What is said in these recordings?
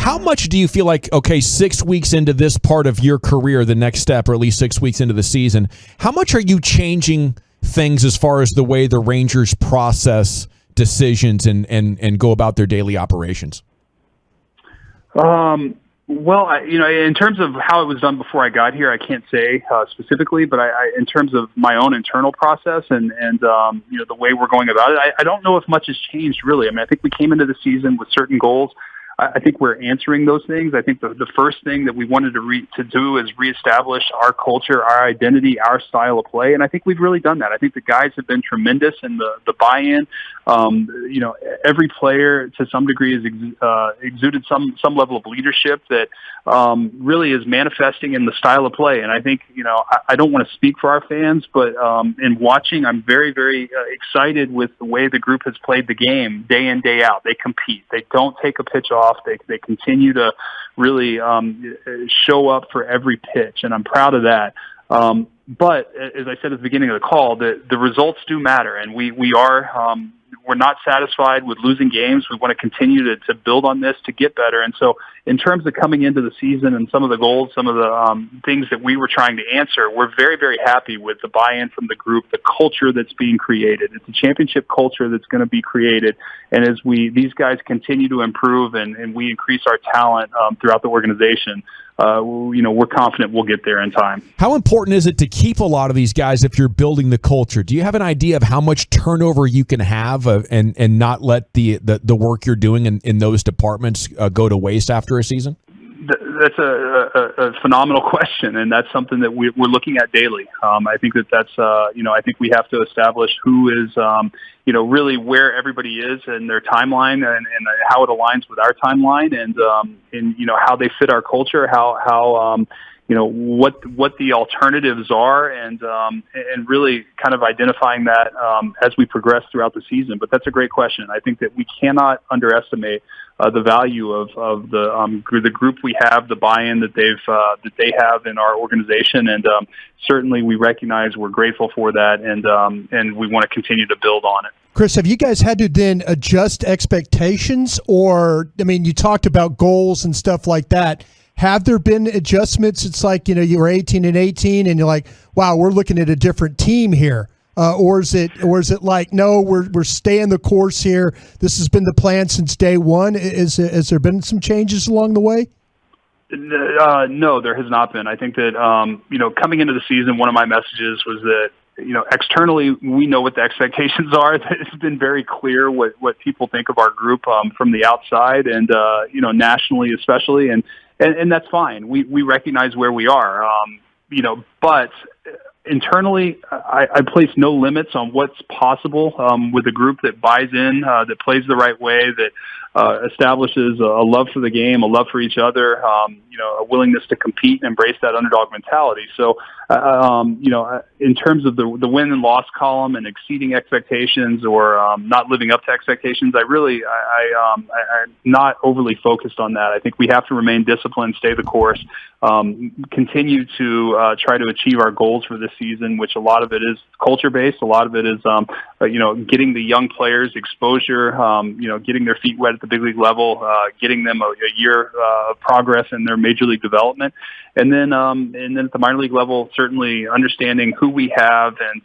How much do you feel like, okay, 6 weeks into this part of your career, the next step, or at least 6 weeks into the season, how much are you changing things as far as the way the Rangers process decisions and go about their daily operations? Well, in terms of how it was done before I got here, I can't say specifically, but in terms of my own internal process and the way we're going about it, I don't know if much has changed really. I mean, I think we came into the season with certain goals. I think we're answering those things. I think the first thing that we wanted to do is reestablish our culture, our identity, our style of play, and I think we've really done that. I think the guys have been tremendous in the buy-in. Every player to some degree has exuded some level of leadership that really is manifesting in the style of play. And I think, I don't want to speak for our fans, but in watching, I'm very, very excited with the way the group has played the game day in, day out. They compete. They don't take a pitch off. They continue to really show up for every pitch, and I'm proud of that. But as I said at the beginning of the call, the results do matter, and we are we're not satisfied with losing games. We want to continue to build on this to get better. And so in terms of coming into the season and some of the goals, some of the things that we were trying to answer, we're very, very happy with the buy-in from the group, the culture that's being created. It's a championship culture that's going to be created. And as these guys continue to improve and we increase our talent throughout the organization, we're confident we'll get there in time. How important is it to keep a lot of these guys if you're building the culture? Do you have an idea of how much turnover you can have and not let the work you're doing in those departments go to waste after a season? That's a phenomenal question, and that's something that we're looking at daily. I think that's I think we have to establish who is really where everybody is in their timeline and how it aligns with our timeline and how they fit our culture, how what the alternatives are, and really kind of identifying that as we progress throughout the season. But that's a great question. I think that we cannot underestimate the value of the group we have, the buy-in that they have in our organization, and certainly we recognize we're grateful for that, and we want to continue to build on it. Chris, have you guys had to then adjust expectations, or you talked about goals and stuff like that? Have there been adjustments? It's like, you were 18-18 and you're like, wow, we're looking at a different team here. Or is it like, no, we're staying the course here. This has been the plan since day one. Has there been some changes along the way? No, there has not been. I think that, coming into the season, one of my messages was that, externally, we know what the expectations are. It's been very clear what people think of our group from the outside and, nationally especially. And that's fine. We recognize where we are, but internally, I place no limits on what's possible with a group that buys in, that plays the right way, that establishes a love for the game, a love for each other, a willingness to compete and embrace that underdog mentality. So, in terms of the win and loss column and exceeding expectations or not living up to expectations, I'm not overly focused on that. I think we have to remain disciplined, stay the course, continue to try to achieve our goals for this season, which a lot of it is culture-based. A lot of it is, getting the young players exposure, getting their feet wet at the big league level, getting them a year of progress in their major league development. And then at the minor league level, certainly understanding who we have and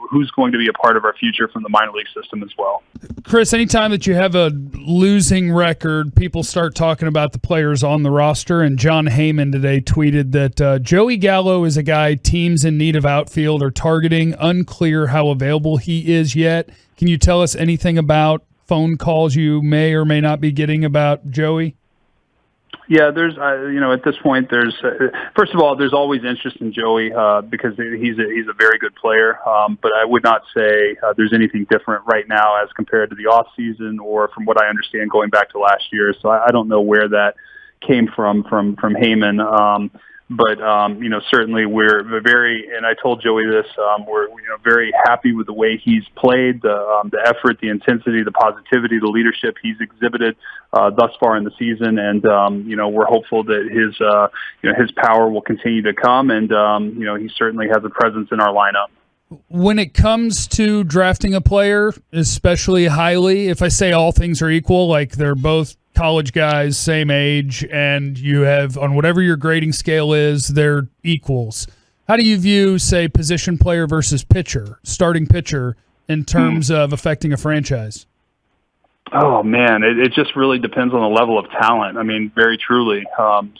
who's going to be a part of our future from the minor league system as well. Chris, anytime that you have a losing record, people start talking about the players on the roster, and John Heyman today tweeted that Joey Gallo is a guy teams in need of outfield are targeting. Unclear how available he is yet. Can you tell us anything about phone calls you may or may not be getting about Joey? Yeah, there's, at this point, there's, first of all, there's always interest in Joey because he's a very good player. But I would not say there's anything different right now as compared to the off season or from what I understand going back to last year. So I don't know where that came from Heyman. But certainly we're very, and I told Joey this, we're very happy with the way he's played, the effort, the intensity, the positivity, the leadership he's exhibited thus far in the season, and we're hopeful that his power will continue to come, and he certainly has a presence in our lineup. When it comes to drafting a player, especially highly, if I say all things are equal, like they're both college guys, same age, and you have, on whatever your grading scale is, they're equals. How do you view, say, position player versus pitcher, starting pitcher, in terms of affecting a franchise? Oh man, it just really depends on the level of talent. I mean, very truly.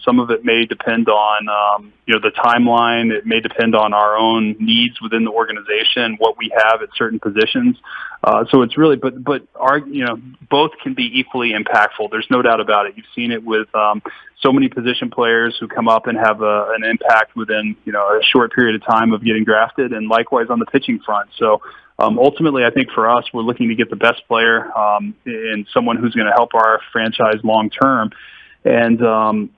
Some of it may depend on the timeline. It may depend on our own needs within the organization, what we have at certain positions. So it's really, but both can be equally impactful. There's no doubt about it. You've seen it with so many position players who come up and have an impact within a short period of time of getting drafted, and likewise on the pitching front. So. Ultimately, I think for us, we're looking to get the best player and someone who's going to help our franchise long term. And,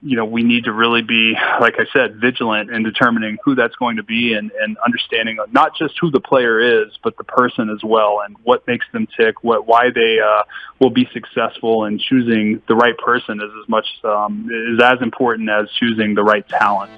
we need to really be, like I said, vigilant in determining who that's going to be and understanding not just who the player is, but the person as well, and what makes them tick, why they will be successful. And choosing the right person is as important as choosing the right talent.